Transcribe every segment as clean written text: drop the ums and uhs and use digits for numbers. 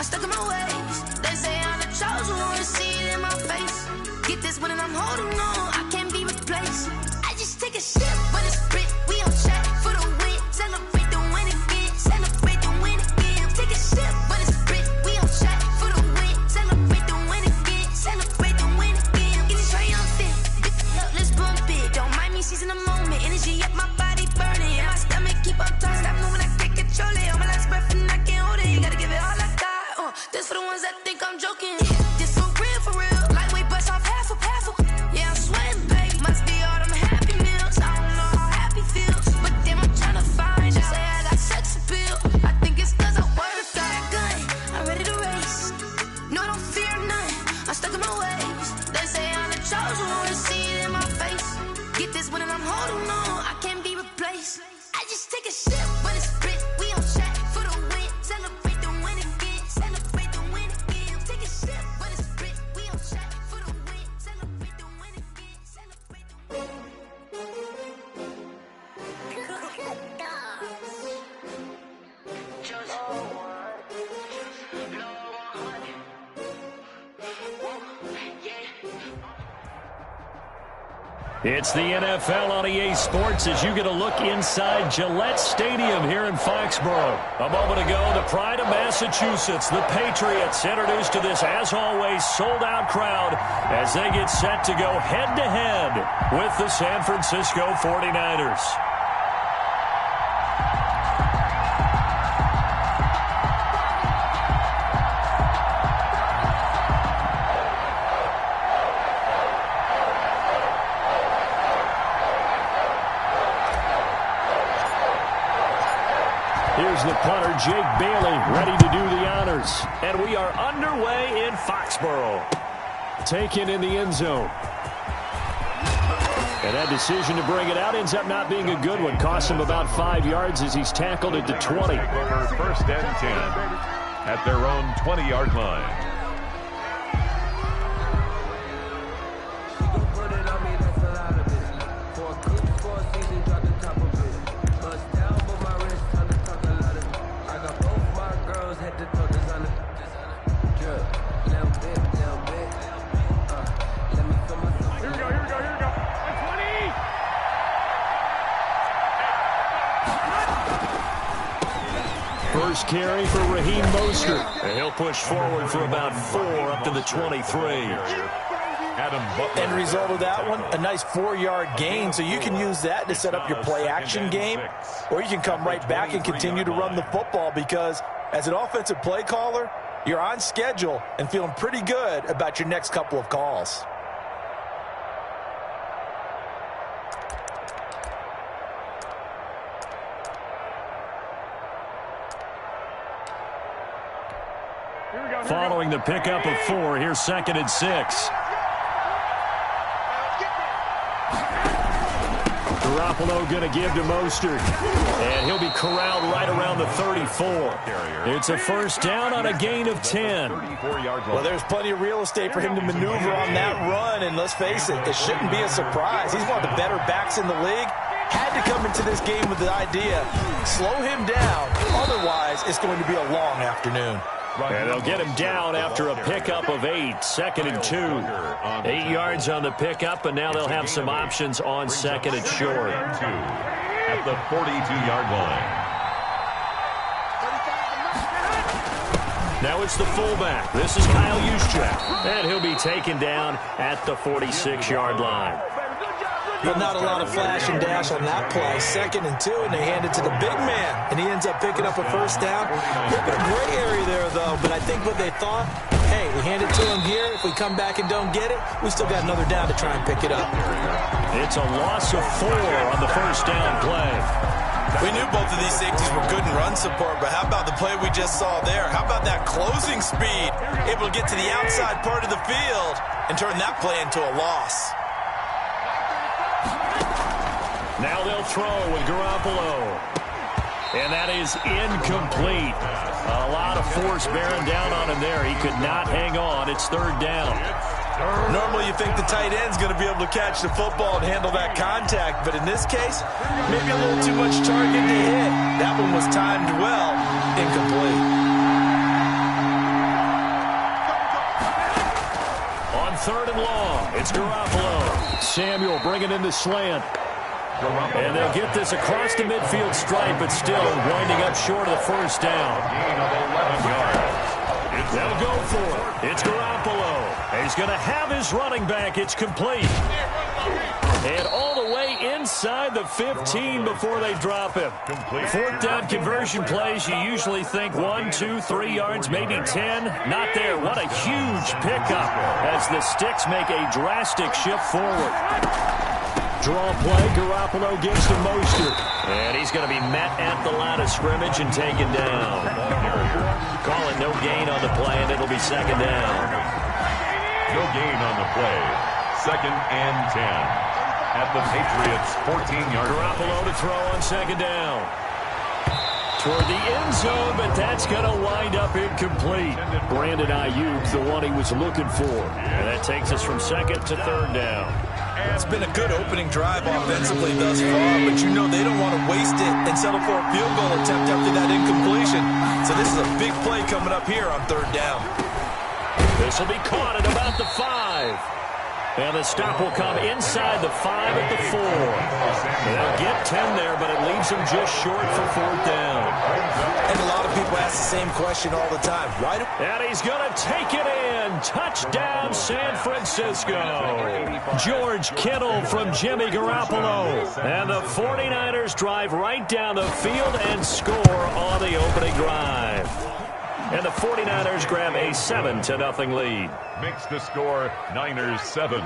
I'm stuck in my ways. They say I'm the chosen one, see it in my face. Get this one and I'm holding on, I can't be replaced. I just take a sip, but it's split. We on track for the win. Celebrate the win again. Celebrate the win again. Take a sip, but it's split. We on track for the win. Celebrate the win again. Celebrate the win again. Get it triumphant. Let's bump it. Don't mind me seizing the moment. Energy up, my body burning. And my stomach keep up turning. Stop moving, I can't control it. On my last breath and I can't hold it. You gotta give it all I got. This for the ones that think I'm joking. This for real, for real. Lightweight bust off half a. Yeah, I'm sweating, babe. Must be all them happy meals. I don't know how happy feels, but damn, I'm trying to find out. Say I got sex appeal. I think it's cause I work. Got a gun, I'm ready to race. No, I don't fear none. I'm stuck in my ways. They say I'm the chosen one, see it in my face. Get this one and I'm holding on, I can't be replaced. I just take a sip, but it's split. We on track for the win. Celebrate the win again. Celebrate the win again. Take a sip, but it's split. We on track for the win. Celebrate the win again. Celebrate the win. It's the NFL on EA Sports as you get a look inside Gillette Stadium here in Foxborough. A moment ago, the pride of Massachusetts, the Patriots, introduced to this, as always, sold-out crowd as they get set to go head-to-head with the San Francisco 49ers. Here's the punter, Jake Bailey, ready to do the honors. And we are underway in Foxborough. Taken in the end zone. And that decision to bring it out ends up not being a good one. Cost him about 5 yards as he's tackled it to 20. First and 10 at their own 20-yard line. First carry for Raheem Mostert. And he'll push forward for about 4 up to the 23. End result of that one, a nice 4-yard gain, so you can use that to set up your play-action game, or you can come right back and continue to run the football because as an offensive play caller, you're on schedule and feeling pretty good about your next couple of calls. Following the pickup of 4, here's 2nd and 6. Garoppolo going to give to Mostert. And he'll be corralled right around the 34. It's a first down on a gain of 10. Well, there's plenty of real estate for him to maneuver on that run. And let's face it, it shouldn't be a surprise. He's one of the better backs in the league. Had to come into this game with the idea, slow him down. Otherwise, it's going to be a long afternoon. And they'll get him down after a pickup of 8, 2nd and 2. 8 yards on the pickup, and now they'll have some options on 2nd and short. At the 42-yard line. Now it's the fullback. This is Kyle Juszczyk. And he'll be taken down at the 46-yard line. But not a lot of flash and dash on that play. 2nd and 2, and they hand it to the big man. And he ends up picking up a first down. A little bit of gray area there, though. But I think what they thought, hey, we hand it to him here. If we come back and don't get it, we still got another down to try and pick it up. It's a loss of 4 on the first down play. We knew both of these safeties were good in run support, but how about the play we just saw there? How about that closing speed? Able to get to the outside part of the field and turn that play into a loss. Now they'll throw with Garoppolo. And that is incomplete. A lot of force bearing down on him there. He could not hang on. It's 3rd down. Normally you think the tight end's going to be able to catch the football and handle that contact, but in this case, maybe a little too much target to hit. That one was timed well, incomplete. third and long. It's Garoppolo. Samuel bringing in the slant. And they'll get this across the midfield stripe, but still winding up short of the first down. They'll go for it. It's Garoppolo. He's going to have his running back. It's complete. And all the way inside the 15 before they drop him. Fourth down conversion plays, you usually think 1, 2, 3 yards, maybe 10. Not there. What a huge pickup as the Sticks make a drastic shift forward. Draw play, Garoppolo gives to Mostert. And he's going to be met at the line of scrimmage and taken down. Call it no gain on the play, and it'll be second down. No gain on the play. Second and 10. At the Patriots' 14-yard line. Garoppolo to throw on second down. Toward the end zone, but that's going to wind up incomplete. Brandon Ayuk, the one he was looking for. And that takes us from second to third down. It's been a good opening drive offensively thus far, but you know they don't want to waste it and settle for a field goal attempt after that incompletion. So this is a big play coming up here on third down. This will be caught at about the 5. And the stop will come inside the 5 at the 4. They'll get 10 there, but it leaves them just short for fourth down. And a lot of people ask the same question all the time. And he's going to take it in. Touchdown, San Francisco. George Kittle from Jimmy Garoppolo. And the 49ers drive right down the field and score on the opening drive. And the 49ers grab a 7-0 lead. Makes the score Niners 7,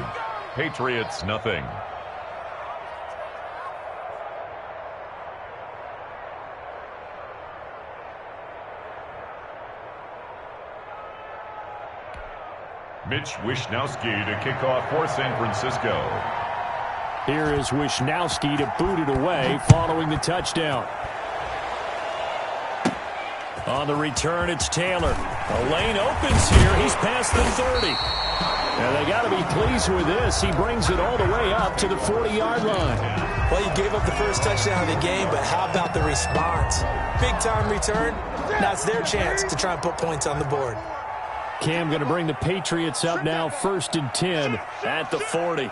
Patriots nothing. Mitch Wishnowsky to kick off for San Francisco. Here is Wishnowsky to boot it away following the touchdown. On the return, it's Taylor. A lane opens here. He's past the 30. And they got to be pleased with this. He brings it all the way up to the 40-yard line. Well, you gave up the first touchdown of the game, but how about the response? Big-time return. Now it's their chance to try and put points on the board. Cam going to bring the Patriots up now, 1st and 10 at the 40.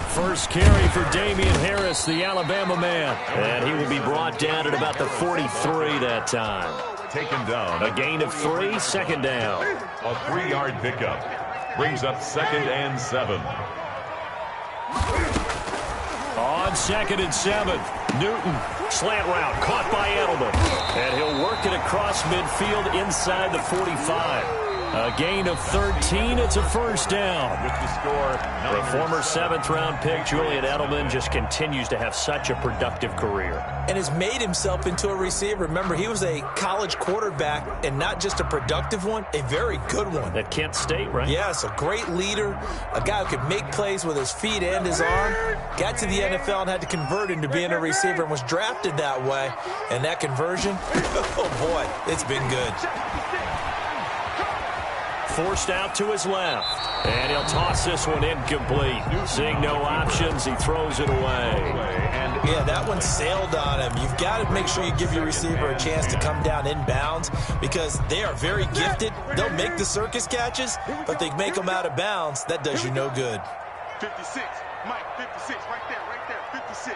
First carry for Damian Harris, the Alabama man. And he will be brought down at about the 43 that time. Taken down. A gain of 3, second down. A 3-yard pickup. Brings up 2nd and 7. On 2nd and 7, Newton, slant route, caught by Edelman. And he'll work it across midfield inside the 45. A gain of 13. It's a first down. With the score, the former 7th-round pick, Julian Edelman, just continues to have such a productive career. And has made himself into a receiver. Remember, he was a college quarterback, and not just a productive one, a very good one. At Kent State, right? Yes, a great leader, a guy who could make plays with his feet and his arm. Got to the NFL and had to convert into being a receiver and was drafted that way. And that conversion, oh boy, it's been good. Forced out to his left. And he'll toss this one incomplete. Seeing no options, he throws it away. Yeah, that one sailed on him. You've got to make sure you give your receiver a chance to come down inbounds because they are very gifted. They'll make the circus catches, but they make them out of bounds. That does you no good. 56, Mike, 56, right there, 56.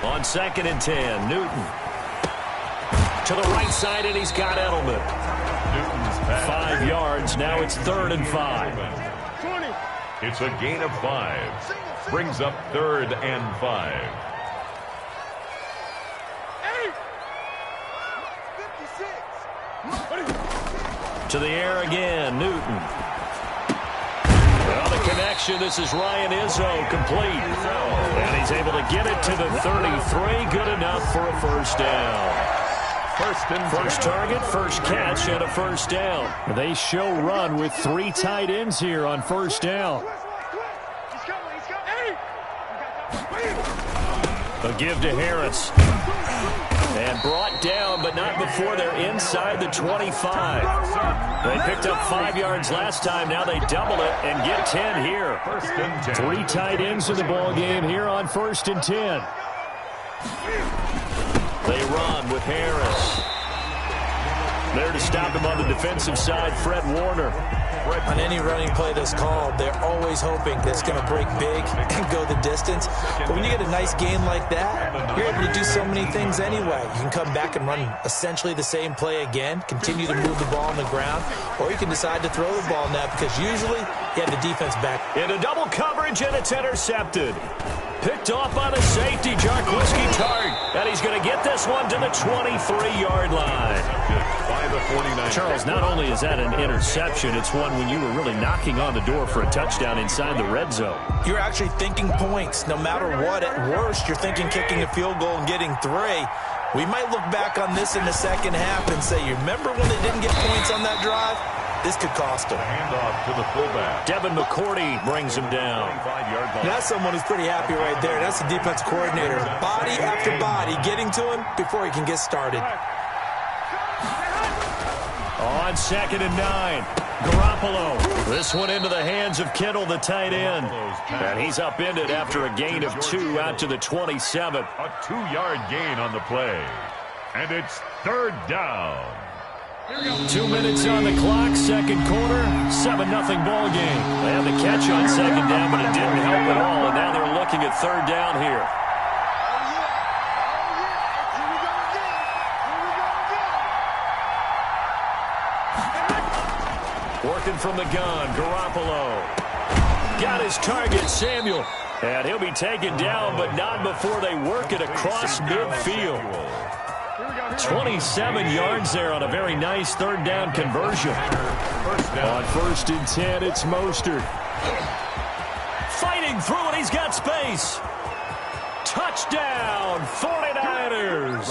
On 2nd and 10, Newton. To the right side, and he's got Edelman. 5 yards. Now it's 3rd and 5. 20. It's a gain of 5. Brings up 3rd and 5. 56. To the air again, Newton. Well, the connection, this is Ryan Izzo, complete. And he's able to get it to the 33, good enough for a first down. First target, first catch, and a first down. They show run with 3 tight ends here on first down. A give to Harris. And brought down, but not before they're inside the 25. They picked up 5 yards last time. Now they double it and get 10 here. 3 tight ends in the ball game here on 1st and 10. They run with Harris. There to stop him on the defensive side, Fred Warner. On any running play that's called, they're always hoping that it's going to break big and go the distance. But when you get a nice game like that, you're able to do so many things anyway. You can come back and run essentially the same play again, continue to move the ball on the ground, or you can decide to throw the ball now because usually you have the defense back. Into double coverage, and it's intercepted. Picked off by the safety, Jarkowski Tart. And he's going to get this one to the 23-yard line. By the 49. Charles, not only is that an interception, it's one when you were really knocking on the door for a touchdown inside the red zone. You're actually thinking points. No matter what, at worst, you're thinking kicking a field goal and getting 3. We might look back on this in the second half and say, you remember when they didn't get points on that drive? This could cost them. Handoff to the fullback. Devin McCourty brings him down. That's someone who's pretty happy right there. That's the defense coordinator. Body after body getting to him before he can get started. On 2nd and 9. Garoppolo. This one into the hands of Kittle, the tight end. And he's upended after a gain of 2 out to the 27. A 2-yard gain on the play. And it's 3rd down. 2 minutes on the clock, second quarter, 7-0 ball game. They had the catch on 2nd down, but it didn't help at all, and now they're looking at 3rd down here. Working from the gun, Garoppolo. Got his target, Samuel. And he'll be taken down, but not before they work it across midfield. 27 yards there on a very nice 3rd down conversion. On 1st and 10, it's Mostert. Fighting through, and he's got space. Touchdown, 49ers.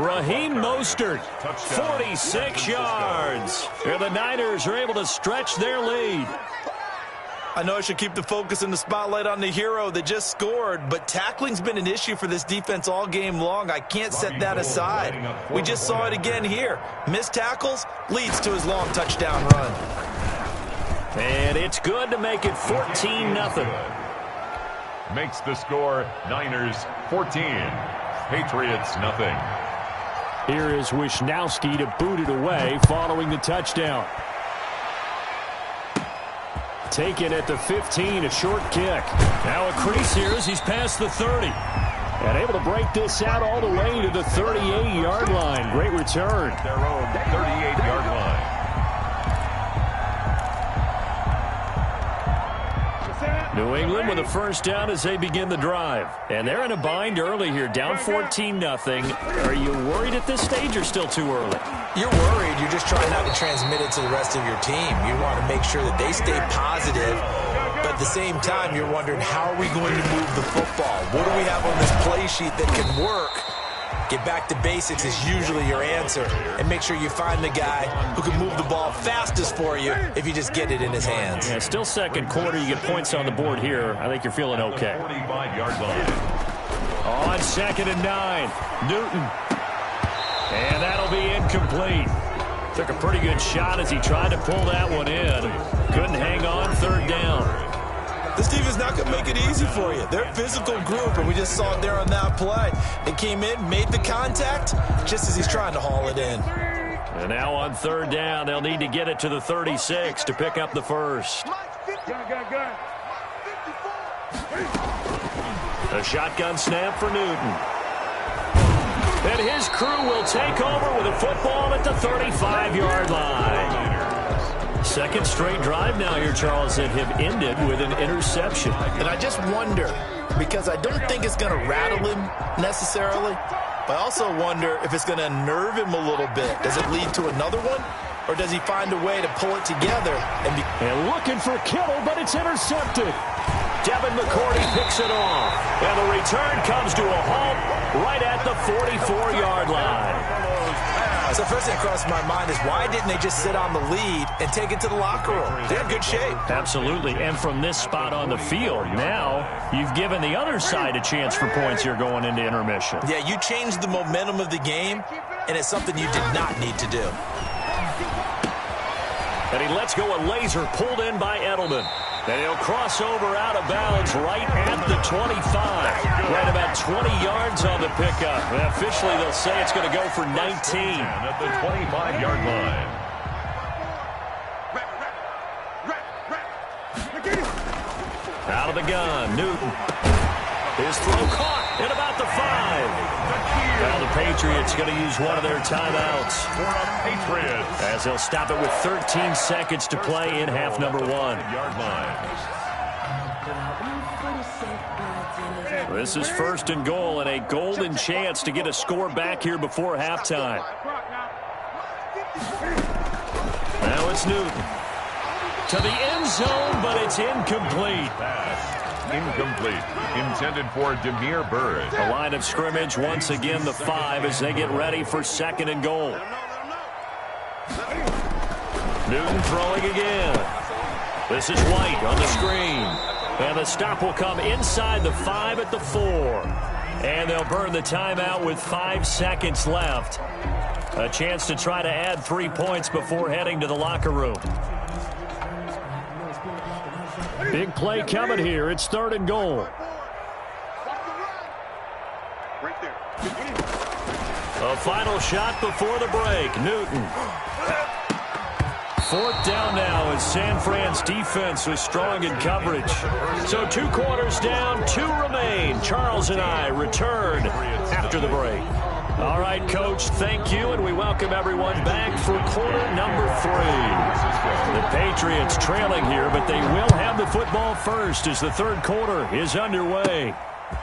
Raheem Mostert, 46 yards. And the Niners are able to stretch their lead. I know I should keep the focus and the spotlight on the hero that just scored, but tackling's been an issue for this defense all game long. I can't set that aside. We just saw it again here. Missed tackles leads to his long touchdown run. And it's good to make it 14-0. Makes the score Niners 14. Patriots nothing. Here is Wisnowski to boot it away following the touchdown. Taken at the 15, a short kick. Now a crease here as he's past the 30. And able to break this out all the way to the 38-yard line. Great return. Their own 38-yard line. New England with a 1st down as they begin the drive. And they're in a bind early here, down 14-0. Are you worried at this stage or still too early? You're worried. You're just trying not to transmit it to the rest of your team. You want to make sure that they stay positive. But at the same time, you're wondering, how are we going to move the football? What do we have on this play sheet that can work? Get back to basics is usually your answer. And make sure you find the guy who can move the ball fastest for you if you just get it in his hands. Yeah, still second quarter. You get points on the board here. I think you're feeling okay. 45-yard line. On 2nd and 9, Newton. And that'll be incomplete. Took a pretty good shot as he tried to pull that one in. Couldn't hang on, 3rd down. This team is not going to make it easy for you. They're a physical group, and we just saw it there on that play. They came in, made the contact, just as he's trying to haul it in. And now on 3rd down, they'll need to get it to the 36 to pick up the first. A shotgun snap for Newton. And his crew will take over with a football at the 35-yard line. Second straight drive now here, Charles, that have ended with an interception. And I just wonder, because I don't think it's going to rattle him necessarily, but I also wonder if it's going to unnerve him a little bit. Does it lead to another one? Or does he find a way to pull it together? And looking for Kittle, but it's intercepted. Devin McCourty picks it off. And the return comes to a halt right at the 44-yard line. So first thing that crossed my mind is, why didn't they just sit on the lead and take it to the locker room? They're in good shape. Absolutely. And from this spot on the field, now you've given the other side a chance for points here going into intermission. Yeah, you changed the momentum of the game, and it's something you did not need to do. And he lets go a laser pulled in by Edelman. And he'll cross over out of bounds right at the 25. Right about 20 yards on the pickup. And officially, they'll say it's going to go for 19. At the 25-yard line. Out of the gun, Newton. His throw caught at about the 5. Now the Patriots going to use one of their timeouts. For the Patriots. As they'll stop it with 13 seconds to play in half number 1. Yard line. This is 1st and goal and a golden chance to get a score back here before halftime. Now it's Newton. To the end zone, but it's incomplete. Pass. Incomplete. Intended for Demir Bird. The line of scrimmage once again the 5 as they get ready for 2nd and goal. Newton throwing again. This is White on the screen. And the stop will come inside the 5 at the 4. And they'll burn the timeout with 5 seconds left. A chance to try to add 3 points before heading to the locker room. Big play coming here. It's 3rd and goal. A final shot before the break. Newton. 4th down now as San Fran's defense was strong in coverage. So 2 quarters down, 2 remain. Charles and I return after the break. All right, Coach, thank you, and we welcome everyone back for quarter number 3. The Patriots trailing here, but they will have the football first as the 3rd quarter is underway.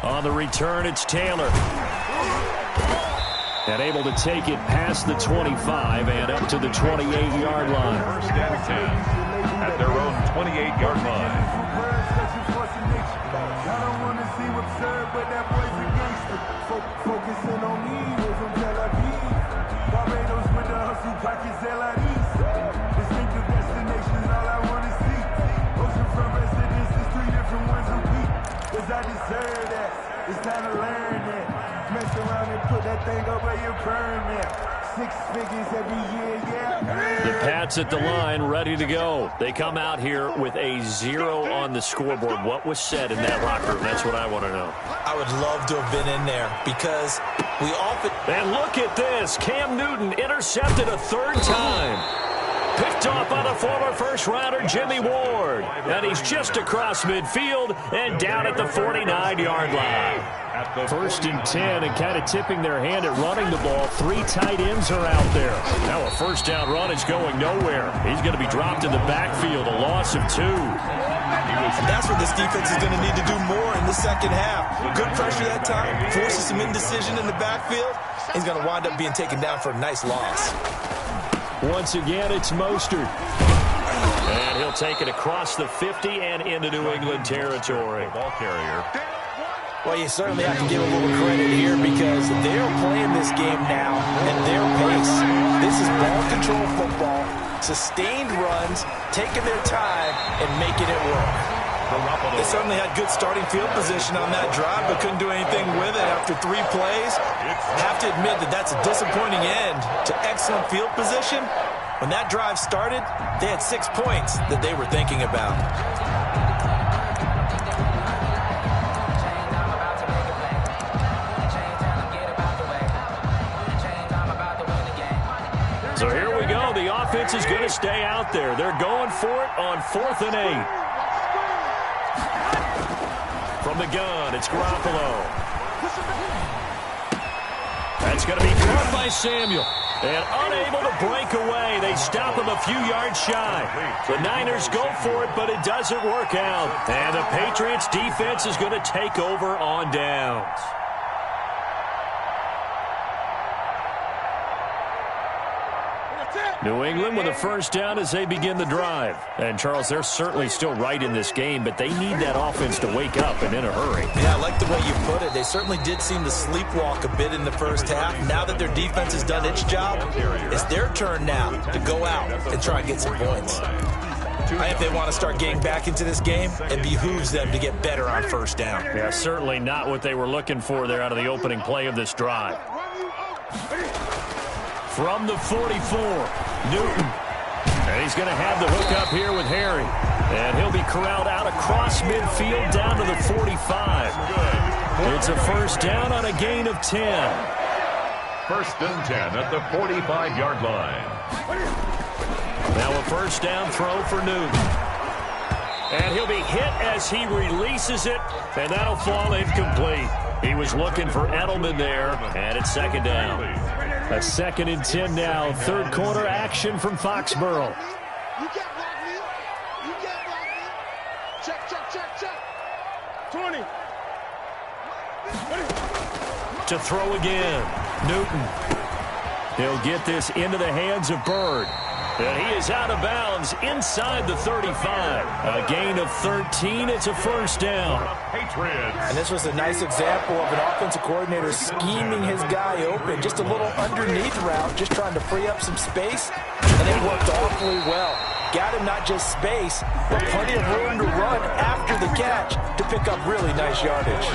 On the return, it's Taylor. And able to take it past the 25 and up to the 28-yard line. 1st and 10 at their own 28-yard line. Focusing on me, we're from Tel Aviv. Barbados with the hustle, pockets LIDs. Distinctive destinations, all I want to see. Oceanfront residences, 3 different ones a week. Cause I deserve that, it's time to learn that. Mess around and put that thing up where you burn that. 6 figures every year, yeah. The Pats at the line, ready to go. They come out here with a 0 on the scoreboard. What was said in that locker room? That's what I want to know. I would love to have been in there because we often... And look at this. Cam Newton intercepted a 3rd time. Picked off by the former first-rounder Jimmy Ward. And he's just across midfield and down at the 49-yard line. 1st and 10 and kind of tipping their hand at running the ball. 3 tight ends are out there. Now a 1st down run is going nowhere. He's going to be dropped in the backfield, a loss of 2. And that's what this defense is going to need to do more in the 2nd half. Good pressure that time, forces some indecision in the backfield. He's going to wind up being taken down for a nice loss. Once again, it's Mostert. And he'll take it across the 50 and into New England territory. Ball carrier. Well, you certainly have to give a little credit here because they're playing this game now at their pace. This is ball control football, sustained runs, taking their time, and making it work. They certainly had good starting field position on that drive, but couldn't do anything with it after 3 plays. Have to admit that that's a disappointing end to excellent field position. When that drive started, they had 6 points that they were thinking about. So here we go. The offense is going to stay out there. They're going for it on 4th and 8. From the gun, it's Garoppolo. That's going to be caught by Samuel. And unable to break away. They stop him a few yards shy. The Niners go for it, but it doesn't work out. And the Patriots defense is going to take over on downs. New England with a 1st down as they begin the drive. And, Charles, they're certainly still right in this game, but they need that offense to wake up and in a hurry. Yeah, I like the way you put it. They certainly did seem to sleepwalk a bit in the 1st half. Now that their defense has done its job, it's their turn now to go out and try and get some points. If they want to start getting back into this game, it behooves them to get better on 1st down. Yeah, certainly not what they were looking for there out of the opening play of this drive. From the 44, Newton. And he's going to have the hook up here with Harry. And he'll be corralled out across midfield down to the 45. It's a first down on a gain of 10. First and 10 at the 45-yard line. Now a first down throw for Newton. And he'll be hit as he releases it, and that'll fall incomplete. He was looking for Edelman there, and it's second down. A 2nd and 10 now. Third quarter action from Foxborough. You can't block me. You can't block me. Check, check, check, check. 20. To throw again. Newton. He'll get this into the hands of Bird. And he is out of bounds inside the 35. A gain of 13. It's a first down. Patriots. And this was a nice example of an offensive coordinator scheming his guy open. Just a little underneath route, just trying to free up some space. And it worked awfully well. Got him not just space, but plenty of room to run after the catch to pick up really nice yardage.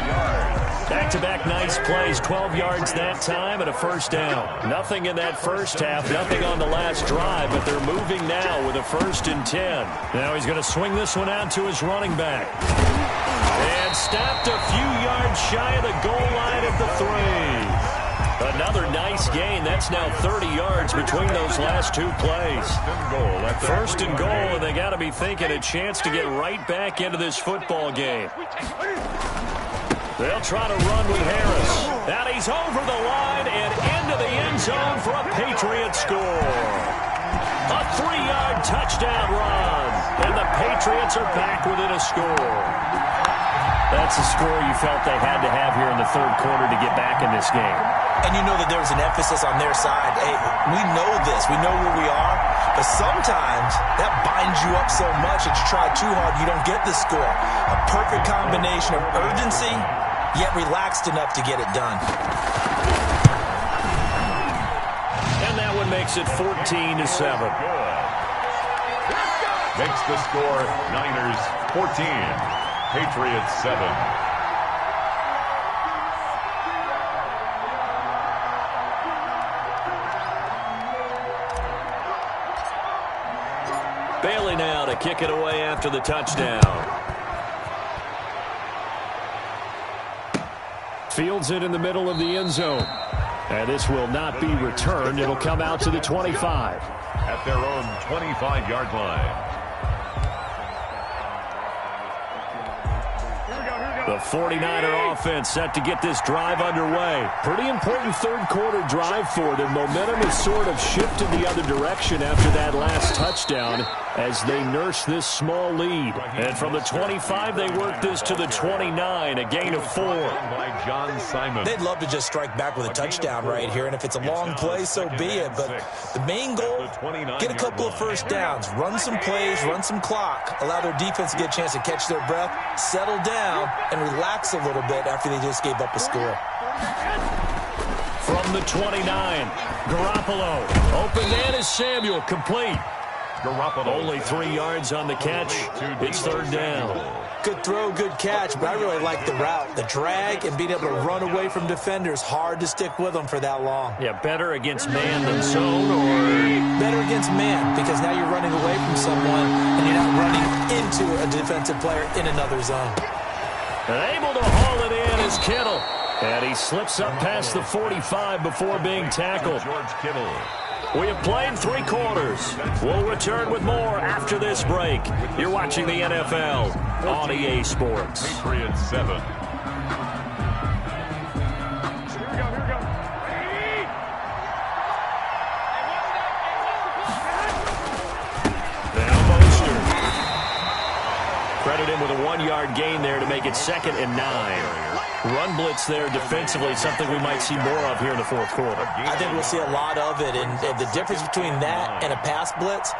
Back-to-back nice plays, 12 yards that time and a first down. Nothing in that first half, nothing on the last drive, but they're moving now with a 1st and 10. Now he's going to swing this one out to his running back. And stopped a few yards shy of the goal line at the 3. Another nice gain. That's now 30 yards between those last two plays. First and goal, and they got to be thinking a chance to get right back into this football game. They'll try to run with Harris. Now he's over the line and into the end zone for a Patriot score. A 3-yard touchdown run. And the Patriots are back within a score. That's a score you felt they had to have here in the third quarter to get back in this game. And you know that there was an emphasis on their side. Hey, we know this. We know where we are. But sometimes that binds you up so much that you try too hard, you don't get the score. A perfect combination of urgency, yet relaxed enough to get it done. And that one makes it 14-7. Makes the score Niners 14, Patriots 7. Bailey now to kick it away after the touchdown. Fields it in the middle of the end zone. And this will not be returned. It'll come out to the 25. At their own 25-yard line. The 49er offense set to get this drive underway. Pretty important third quarter drive for them. Momentum has sort of shifted the other direction after that last touchdown as they nurse this small lead. And from the 25, they work this to the 29, a gain of 4. By John Simon. They'd love to just strike back with a touchdown right here, and if it's a long play, so be it. But the main goal, get a couple of first downs, run some plays, run some clock, allow their defense to get a chance to catch their breath, settle down, and relax a little bit after they just gave up a score. From the 29, Garoppolo. Open man is Samuel, complete. Garoppolo. Only 3 yards on the catch. It's third down. Good throw, good catch, but I really like the route. The drag and being able to run away from defenders. Hard to stick with them for that long. Yeah, better against man than zone, or better against man, because now you're running away from someone and you're not running into a defensive player in another zone. And able to haul it in is Kittle. And he slips up past the 45 before being tackled. George Kittle. We have played 3 quarters. We'll return with more after this break. You're watching the NFL on EA Sports. Patriots 7. Here we go. Now Mostert. Credit him with a 1-yard gain there to make it 2nd and 9. Run blitz there defensively, something we might see more of here in the fourth quarter. I think we'll see a lot of it, and the difference between that and a pass blitz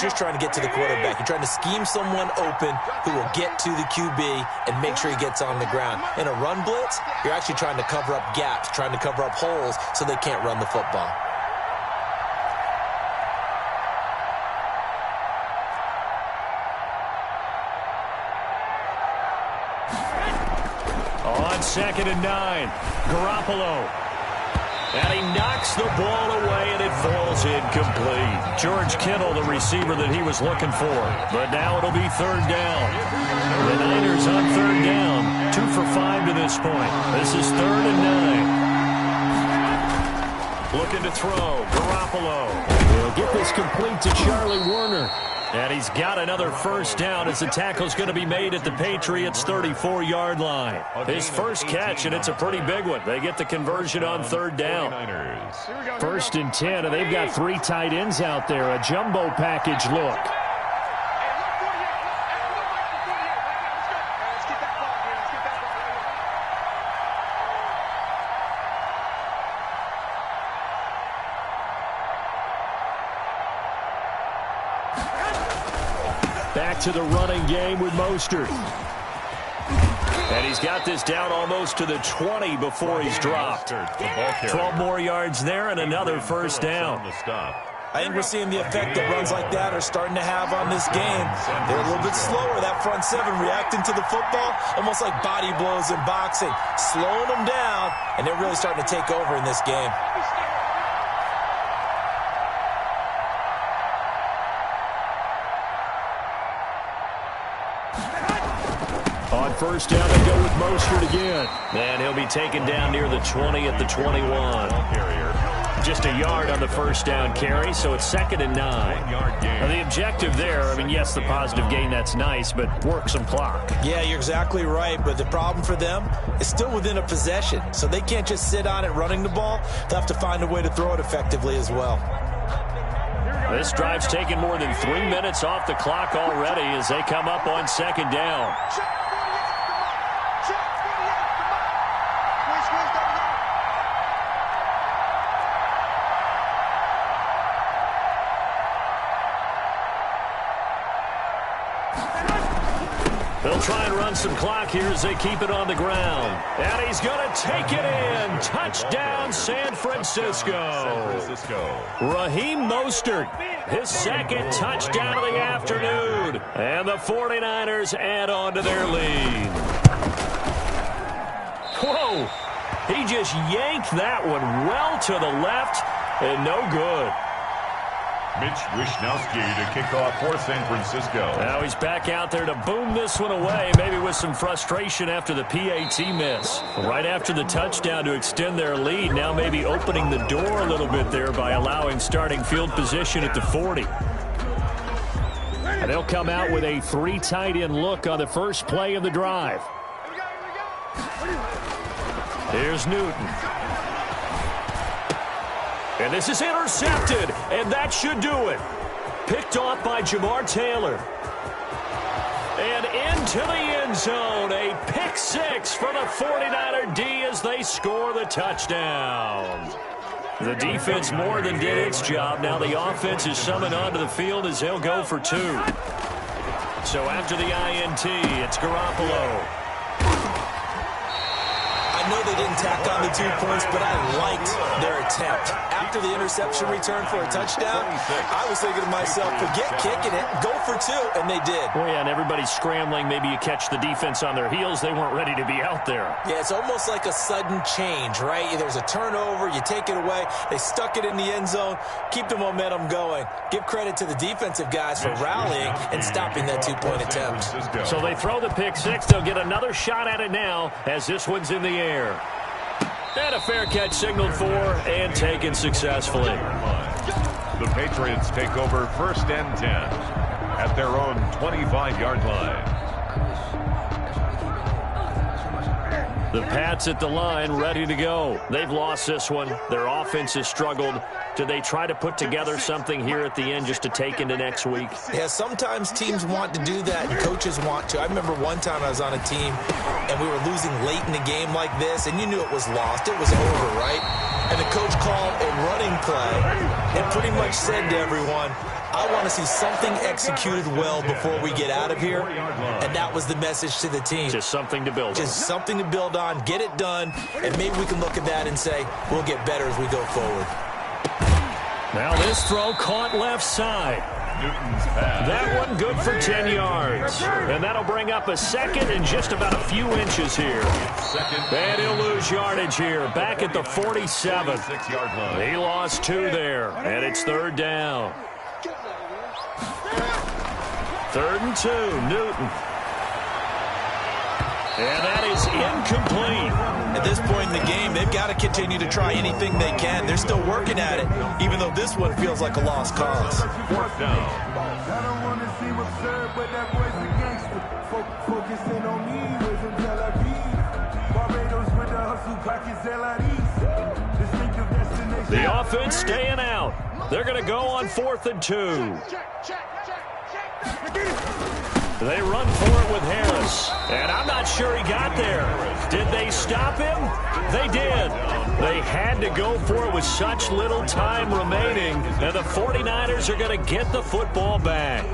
just trying to get to the quarterback. You're trying to scheme someone open who will get to the QB and make sure he gets on the ground. In a run blitz, you're actually trying to cover up gaps, trying to cover up holes so they can't run the football. On 2nd and 9, Garoppolo. And he knocks the ball away, and it falls incomplete. George Kittle, the receiver that he was looking for. But now it'll be third down. The Niners on third down. 2 for 5 to this point. This is 3rd and 9. Looking to throw. Garoppolo. He'll get this complete to Charlie Warner. And he's got another first down as the tackle's going to be made at the Patriots' 34-yard line. His first catch, and it's a pretty big one. They get the conversion on third down. 1st and 10, and they've got 3 tight ends out there. A jumbo package look. Back to the running game with Mostert. And he's got this down almost to the 20 before he's dropped. 12 more yards there and another first down. I think we're seeing the effect that runs like that are starting to have on this game. They're a little bit slower, that front seven, reacting to the football, almost like body blows in boxing, slowing them down, and they're really starting to take over in this game. On first down, they go with Mostert again. And he'll be taken down near the 20 at the 21. Just a yard on the first down carry, so it's 2nd and 9. Now the objective there, I mean, yes, the positive gain, that's nice, but work some clock. Yeah, you're exactly right, but the problem for them is still within a possession, so they can't just sit on it running the ball. They'll have to find a way to throw it effectively as well. This drive's taken more than 3 minutes off the clock already as they come up on 2nd down. They'll try and run some clock here as they keep it on the ground. And he's going to take it in. Touchdown, San Francisco. Raheem Mostert, his 2nd touchdown of the afternoon. And the 49ers add on to their lead. Whoa! He just yanked that one well to the left and no good. Mitch Wishnowsky to kick off for San Francisco. Now he's back out there to boom this one away, maybe with some frustration after the PAT miss. Right after the touchdown to extend their lead, now maybe opening the door a little bit there by allowing starting field position at the 40. And they'll come out with a 3 tight end look on the first play of the drive. Here's Newton. And this is intercepted, and that should do it. Picked off by Jamar Taylor. And into the end zone, a pick 6 for the 49er D as they score the touchdown. The defense more than did its job. Now the offense is summoned onto the field as they'll go for 2. So after the INT, it's Garoppolo. I know they didn't tack on the 2 points, but I liked their attempt. After the interception return for a touchdown, I was thinking to myself, forget kicking it, go for 2, and they did. Well, yeah, and everybody's scrambling. Maybe you catch the defense on their heels. They weren't ready to be out there. Yeah, it's almost like a sudden change, right? There's a turnover, you take it away, they stuck it in the end zone, keep the momentum going. Give credit to the defensive guys for rallying and stopping that 2-point attempt. So they throw the pick 6. They'll get another shot at it now as this one's in the air. And a fair catch signaled for and taken successfully. The Patriots take over 1st and 10 at their own 25-yard line. The Pats at the line, ready to go. They've lost this one. Their offense has struggled. Do they try to put together something here at the end just to take into next week? Yeah, sometimes teams want to do that and coaches want to. I remember one time I was on a team and we were losing late in the game like this, and you knew it was lost. It was over, right? And the coach called a running play and pretty much said to everyone, I want to see something executed well before we get out of here. And that was the message to the team. Just something to build on. Just something to build on, get it done, and maybe we can look at that and say, we'll get better as we go forward. Now this throw caught left side. Newton's pass. That one good for 10 yards. And that'll bring up a second and just about a few inches here. And he'll lose yardage here, back at the 47. 46-yard line. He lost 2 there, and it's 3rd down. 3rd and 2, Newton. And that is incomplete. At this point in the game, they've got to continue to try anything they can. They're still working at it, even though this one feels like a lost cause. 4th down. I don't want to seem absurd, but that boy's a gangster. Focusing on me, was in Tel Aviv. Barbados with the hustle, pockets Zelaris. Distinctive destination. The offense staying out. They're going to go on 4th and 2. They run for it with Harris. And I'm not sure he got there. Did they stop him? They did. They had to go for it with such little time remaining. And the 49ers are going to get the football back.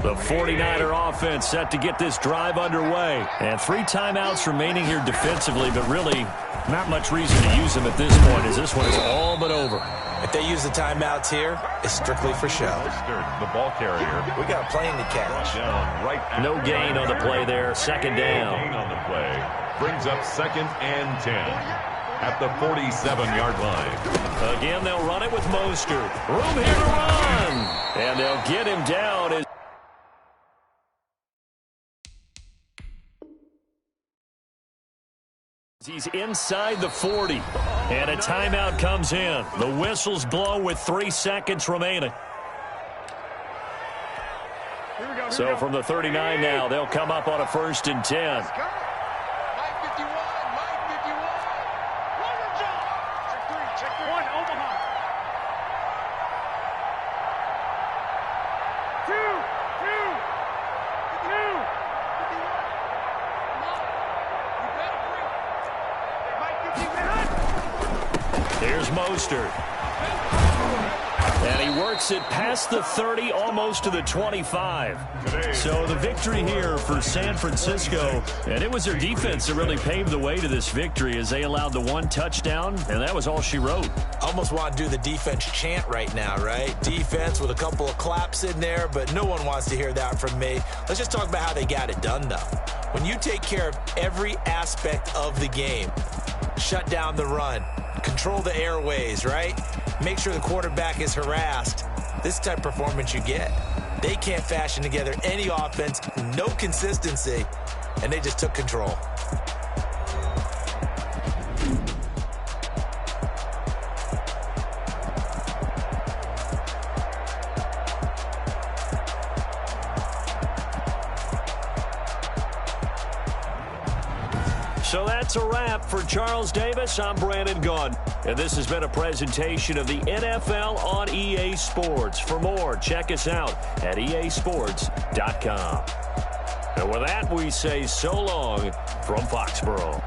The 49er offense set to get this drive underway. And 3 timeouts remaining here defensively, but really not much reason to use them at this point, as this one is all but over. If they use the timeouts here, it's strictly for show. The ball carrier. We got a plane to catch. No gain on the play there. 2nd down. Gain on the play. Brings up 2nd and 10 at the 47-yard line. Again, they'll run it with Mostert. Room here to run. And they'll get him down as he's inside the 40. And a timeout comes in. The whistles blow with 3 seconds remaining. So from the 39 now, they'll come up on a 1st and 10. Here's Mostert. And he works it past the 30, almost to the 25. So the victory here for San Francisco, and it was their defense that really paved the way to this victory as they allowed the 1 touchdown, and that was all she wrote. Almost want to do the defense chant right now, right? Defense with a couple of claps in there, but no one wants to hear that from me. Let's just talk about how they got it done, though. When you take care of every aspect of the game, shut down the run, control the airways, right? Make sure the quarterback is harassed. This type of performance you get. They can't fashion together any offense, no consistency, and they just took control. So that's a wrap for Charles Davis. I'm Brandon Gaudin, and this has been a presentation of the NFL on EA Sports. For more, check us out at easports.com. And with that, we say so long from Foxborough.